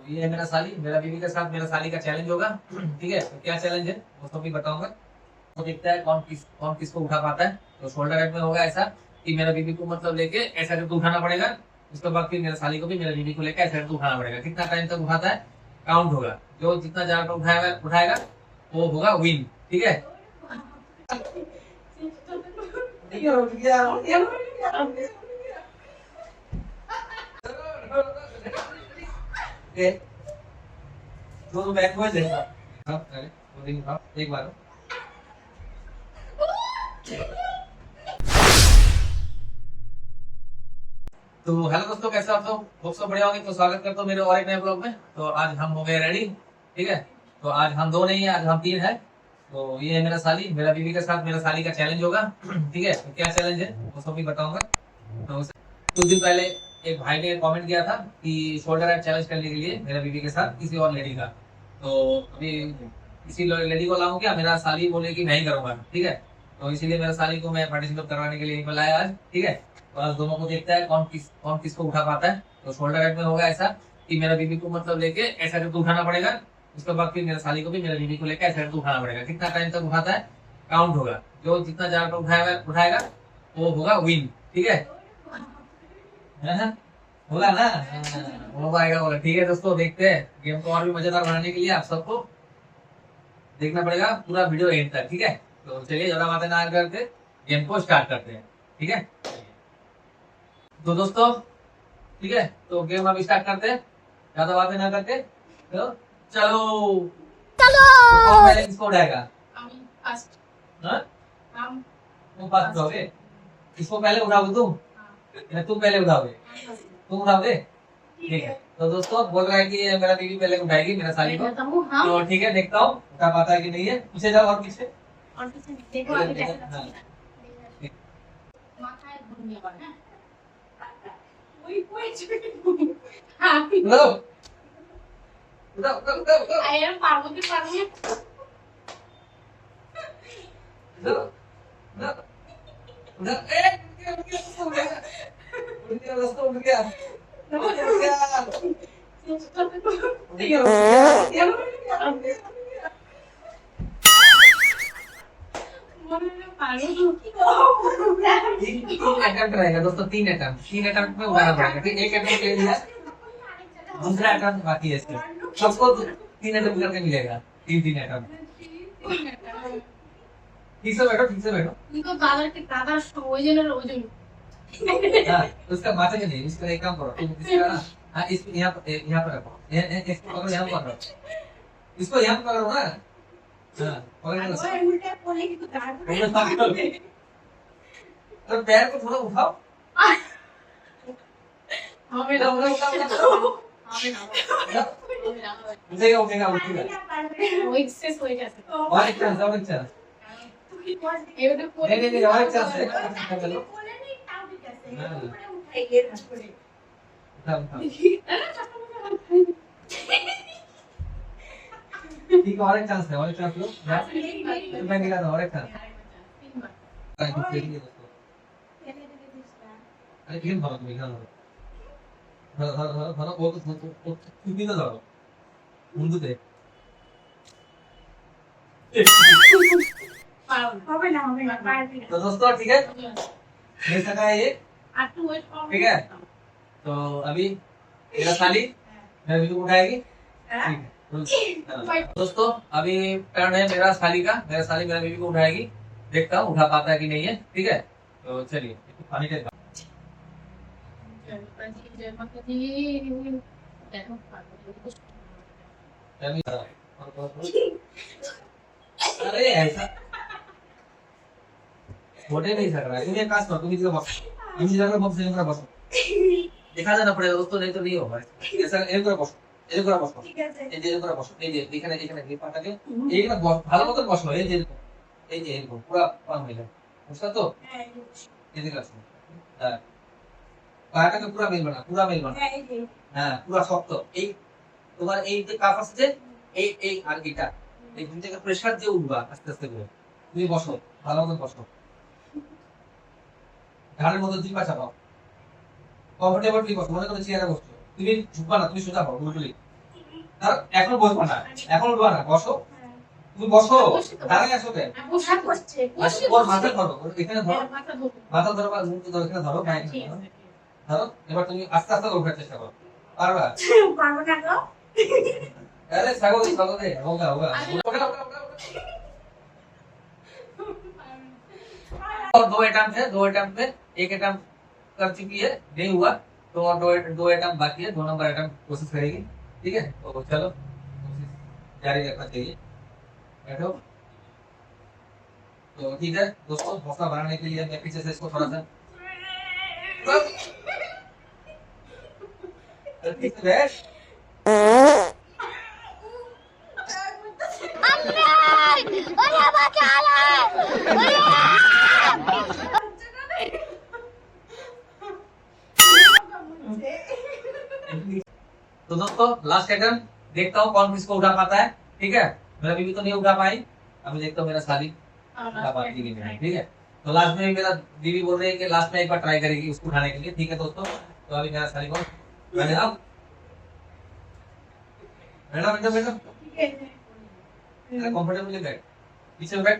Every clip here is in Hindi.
तो ये है मेरा साली, मेरा बीवी के साथ मेरा साली का चैलेंज होगा। ठीक है, तो क्या चैलेंज है वो तो भी बताऊंगा। तो देखता है कौन किसको उठा पाता है। तो शोल्डर हेड में होगा ऐसा कि मेरा बीवी को मतलब लेके ऐसा करके उठाना पड़ेगा। उसके बाद फिर मेरा साली को भी मेरा बीवी को लेकर ऐसा करके उठाना पड़ेगा। कितना टाइम तक उठाता है काउंट होगा। जो जितना ज्यादा उठाएगा उठाएगा वो होगा विन। ठीक है। तो बैक में देखा एक बार। तो हेलो दोस्तों, कैसे आप लोग? होप सब बढ़िया होंगे। तो स्वागत करता हूँ मेरे और एक नए ब्लॉग में। तो आज हम हो गए रेडी। ठीक है, तो आज हम दो नहीं है, आज हम तीन है। तो ये है मेरा साली, मेरा बीवी के साथ मेरा साली का चैलेंज होगा। ठीक है, तो क्या चैलेंज है वो सब भी बताऊंगा। तो कुछ दिन पहले एक भाई ने कमेंट किया था कि शोल्डर ऐप चैलेंज करने के लिए मेरा बीवी के साथ किसी और लेडी का। तो अभी किसी लेडी को लाऊं क्या? मेरा साली बोले कि मैं ही करूंगा। ठीक है, तो इसीलिए मेरा साली को मैं पार्टिसिपेट करवाने के लिए बुलाया आज। ठीक है, तो आज दोनों को देखता है कौन किसको उठा पाता है। तो शोल्डर हेड में होगा ऐसा कि मेरा बीवी को मतलब लेके ऐसा करके उठाना पड़ेगा। उसके बाद फिर मेरा साली को भी मेरा बीवी को लेकर ऐसा करके उठाना पड़ेगा। कितना टाइम तक उठाता है काउंट होगा। जो जितना ज्यादा उठाएगा वो होगा विन। ठीक है, बोला ना? हो पाएगा बोला। ठीक है दोस्तों, देखते हैं गेम को और भी मजेदार बनाने के लिए आप सबको देखना पड़ेगा पूरा वीडियो एंड तक। ठीक है, तो चलिए ज्यादा बातें ना करके गेम को स्टार्ट करते हैं। ठीक है, तो दोस्तों ठीक है, तो गेम अब स्टार्ट करते हैं ज्यादा बातें ना करके। तो चलो चलो। तो कौन पहले किसको उठाएगा? हाँ? तुम फर्स्ट उठाओगे? किसको पहले उठाओगे तुम? या तुम पहले उठाओगे? तुम उठाओगे? ठीक है, तो दोस्तों बोल रहा है कि ये मेरा बीवी पहले उठाएगी मेरा साली को। तो ठीक है, देखता हूँ उठा पाता है कि नहीं है। पीछे जाओ और पीछे देखो आगे कैसे। उठाओ उठाओ उठाओ उठाओ আয়ার পারবো কি পারবো না उठाओ उठाओ उठाओ। उठ गया दोस्तों, उठ गया तीन अटेम्प्ट रहेगा दोस्तों। तीन अटेम्प्ट में उठाना पड़ेगा। फिर एक अटेम्प्ट ले लिया, दूसरा अटेम्प्ट बाकी है इसके। सबको तीन अटेम्प्ट करके मिलेगा। तीन अटेम्प्ट। ठीक से बैठो, ठीक से बैठो। इनको दादा ওজনের ওজন हाँ, उसका माथा के नहीं। इसका एक काम करो, तुम इसका ना, हाँ इस यहाँ पर रखो। इसको पकड़ो, यहाँ पर रखो। इसको यहाँ पर पकड़ो ना। हाँ, पकड़ लो। উল্টে পড়লে কিন্তু দাঁড় तो पैर को थोड़ा उठाओ। হবে না उठाओ उठाओ उठाओ। হবে না उठेगा उठेगा उठेगा। ওই শেষ হয়ে গেছে और एक चांस, और एक चांस। এবারে পড়ে नहीं और एक चांस है। चलो उठाओ उठाओ। ठीक है, और एक चांस है, और एक चांस लो। मैं दिखाता हूँ और एक चांस। अरे क्यों भागो तुम? इधर भागो। भागो वो तो तुम भी ना जाओ मुंडू दे। হবে না হবে না পারবি না तो दोस्तों ठीक है, ले सका है ये। আর তুই ওয়েট কর ठीक है, तो अभी मेरा साली मेरा वीडियो उठाएगी। ठीक है, दोस्तों अभी टर्न है मेरा साली का। मेरा साली मेरा बीवी को उठाएगी। देखता हूँ उठा पाता है कि नहीं है। ठीक है, तो चलिए पानी टेक। अरे ऐसा छोटे नहीं सक रहा है। तुम एक काज करो, तुम इधर बस, तुम इधर बस, इधर बस। दिखा देना पड़ेगा दोस्तों, नहीं तो नहीं होगा। ऐसा इधर बस, इधर बस। ঠিক আছে এই যে এরকম বসো, এই যে এখানে এখানে এই পাটাকে এইখানে ভালো মতো বসো। এই যে এরকম, এই যে এরকম পুরো পান হয়ে যাবে। বুঝছো তো? হ্যাঁ এদিকে আসো। হ্যাঁ, পাটাকে পুরো মেলবে না, পুরো মেলবে না। এই যে হ্যাঁ, পুরো শক্ত। এই তোমার এই যে কাপ আছে, এই আর এটা এই দুই থেকে প্রেসার দিয়ে উঠবা আস্তে আস্তে করে। তুমি বসো, ভালো মতো বসো। ঘাড়ের মধ্যে দুই পা চাপাও। কমফোর্টেবলি বসো, মনে করো চেয়ারে বসছো। তুমি ঝুঁকবা না, তুমি সোজা হও উল্টোলি। আর এখন বসবো না, এখন উঠবা না, বসো, তুমি বসো, দাঁড়ায় আসো কেন? বসা বসছে বসে ওর মাথা ধরো, ওর এখানে ধরো, মাথা ধরো মাথা ধরো বা মুখ ধরো, এখানে ধরো, গায়ে ধরো, ধরো। এবার তুমি আস্তে আস্তে ওঠার চেষ্টা করো, পারবা? পারবো না গো अरे सगो सगो दे होगा होगा और दो अटेम्प्ट है, दो अटेम्प्ट में एक अटेम्प्ट कर चुकी है, नहीं हुआ तो और दो अटेम्प्ट बाकी है, 2 नंबर अटेम्प्ट कोशिश करेगी। ठीक है, तो चलो कोशिश जारी रखना चाहिए, बैठो। तो ठीक है दोस्तों, हौसला बढ़ाने के लिए मैं पीछे से इसको थोड़ा सा ठीक से बैठ। तो दोस्तों लास्ट अटेम्प्ट, देखता हूँ कौन किसको उठा पाता है। ठीक है, मेरा बीवी तो नहीं उठा पाई, अभी देखता हूँ मेरा साली उठा पाती है कि नहीं। ठीक है, तो लास्ट में मेरा बीवी बोल रही है कि लास्ट में एक बार ट्राई करेगी उसको उठाने के लिए। ठीक है दोस्तों, तो अभी मेरा साली को मैंने अब बैठो बैठो बैठो, कंफर्टेबली बैठ, पीछे बैठ,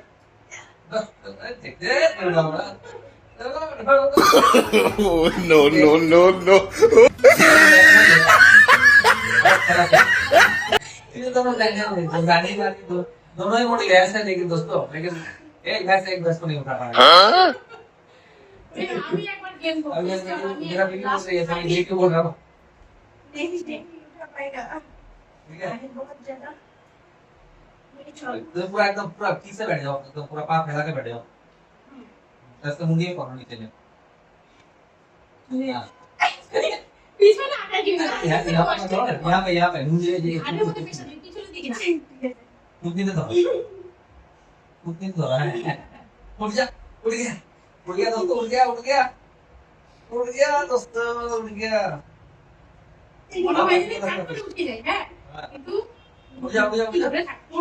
No, no, no, no. दोनों ही मोटी भैंस है, लेकिन दोस्तों लेकिन एक भैंस को नहीं उठा पाया। আমি একবার গেম করব मेरा बीवी बोल रही है, मैं ये क्यों बोल रहा हूँ? नहीं नहीं उठा पाएगा ठीक है, बहुत ज्यादा मेरी चल तो पूरा एकदम पूरा ठीक से बैठ जाओ, एकदम पूरा पाँव फैला के बैठ जाओ, ऐसे मुंडी में पकड़ो नीचे ले। हाँ। पीछे ना आटा गिर यहाँ पे मुंडी में ये आने मुझे पीछे दिख ना कूदनी तो है, उठ जा, उठ गया दोस्तों, उठ गया दोस्तों, उठ गया। মনে হয় যে তারপরে উঠে যায় হ্যাঁ কিন্তু उठ जा ধরে থাকবো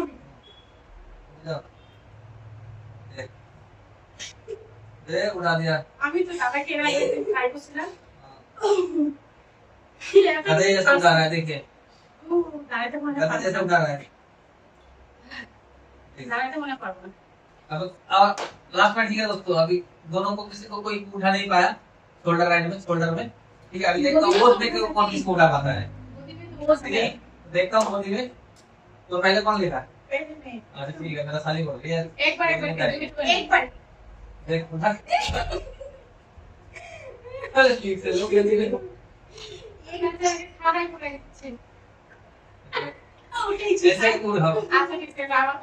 उड़ा दिया। আমি তো দাদাকে এর আগে ট্রাই করছিলাম गधे जैसा उड़ा रहा है, देखिए দাঁড়াতে মনে गधे जैसा उड़ा रहा है। দাঁড়াতে মনে পারবো না अब लास्ट में ठीक है दोस्तों, अभी दोनों को किसी को कोई उठा नहीं पाया, शोल्डर राइट में, शोल्डर में। ठीक है, अभी देखता हूँ वो देखो कौन किसको उठा पाता है। ठीक है, देखता हूँ मोदी में, तो पहले कौन लेता है? अच्छा ठीक है, मेरा साली बोल रही है, एक बार देख उठा। अरे ठीक से लोग जल्दी देखो। खाना पड़े ऐसे ही उठाओ।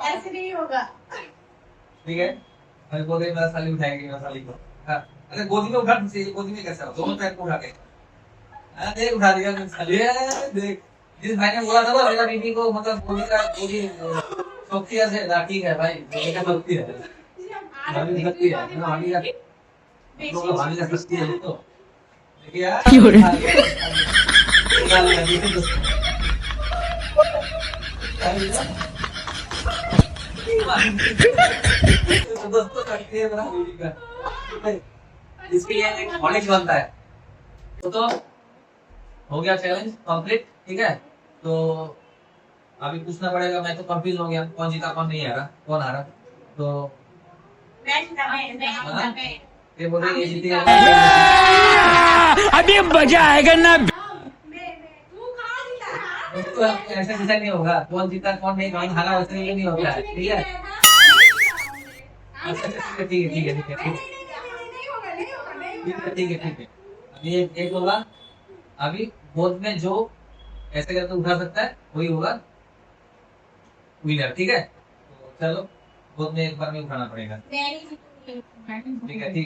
ऐसे नहीं होगा ठीक है, मैं बोल रही मेरा साली उठाएगी, मेरा साली को। हाँ, अरे गोदी में उठा, गोदी में कैसे हो? दोनों पैर को उठा के। हाँ देख उठा दिया मेरा साली, देख जिस भाई ने बोला था ना मेरा बीवी को मतलब गोदी का गोदी शौकिया से ठीक है भाई, गोदी का शक्ति है, भाभी शक्ति है, भाभी का लोग भाभी का शक्ति है तो देखिए यार दोस्तों शक्ति है मेरा बीवी का, इसके लिए एक नॉलेज बनता है। तो हो गया चैलेंज कंप्लीट। ठीक है, तो अभी पूछना पड़ेगा, मैं तो कंफ्यूज हो गया कौन जीता कौन नहीं हारा, कौन हारा। तो ये बोल रही है जीती है, अभी मजा आएगा ना। तो ऐसा कुछ नहीं होगा, कौन जीता कौन नहीं, कौन हारा वैसे नहीं होता है। ठीक है, अच्छा ठीक है ठीक है ठीक है ठीक है ठीक है। अभी एक होगा, अभी बोध में जो ऐसे करके उठा सकता है वही होगा विनर। ठीक है, तो चलो बोध में एक बार में उठाना पड़ेगा। ठीक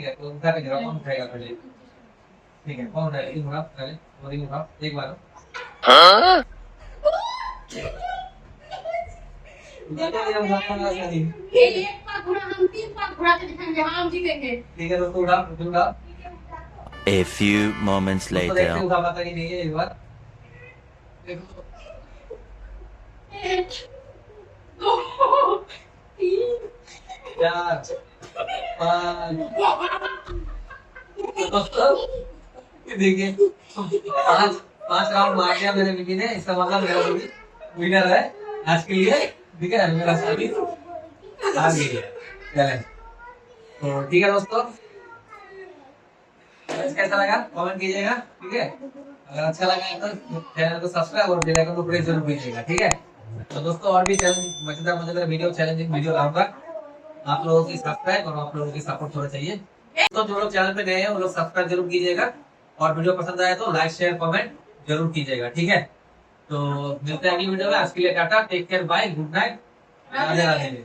है, तो उठा के जरा कौन उठाएगा पहले? ठीक है, कौन उठाएगा? उठा पहले, बोधी उठाओ एक बार। एक बार घुरा हम 3 बार घुराते दिखाएंगे हम जीतेंगे ठीक है दोस्तों, उठा उठा। A few moments देखते later. उठा पाता कि नहीं है एक बार। देखो 1 2 3 4 5 दोस्तों देखिए 5 राउंड मार दिया मेरे बीबी ने, इसका मतलब मेरा बीबी विनर है आज के लिए, ठीक है। मेरा साली आ गई है, चले। तो ठीक है दोस्तों, कैसा लगा कमेंट कीजिएगा, ठीक है। अगर अच्छा लगा तो चैनल को सब्सक्राइब और बेल आइकन को प्रेस जरूर कीजिएगा, ठीक है। तो दोस्तों और भी मजेदार मजेदार वीडियो, चैलेंजिंग वीडियो लाऊंगा। आप लोगों की सब्सक्राइब और आप लोगों की सपोर्ट थोड़ा चाहिए। तो जो लोग चैनल पे नए हैं वो लोग सब्सक्राइब जरूर कीजिएगा, और वीडियो पसंद आए तो लाइक शेयर कमेंट जरूर कीजिएगा, ठीक है। तो मिलते हैं अगली वीडियो में। आज के लिए tata, take care, bye, good night, Radhe Radhe.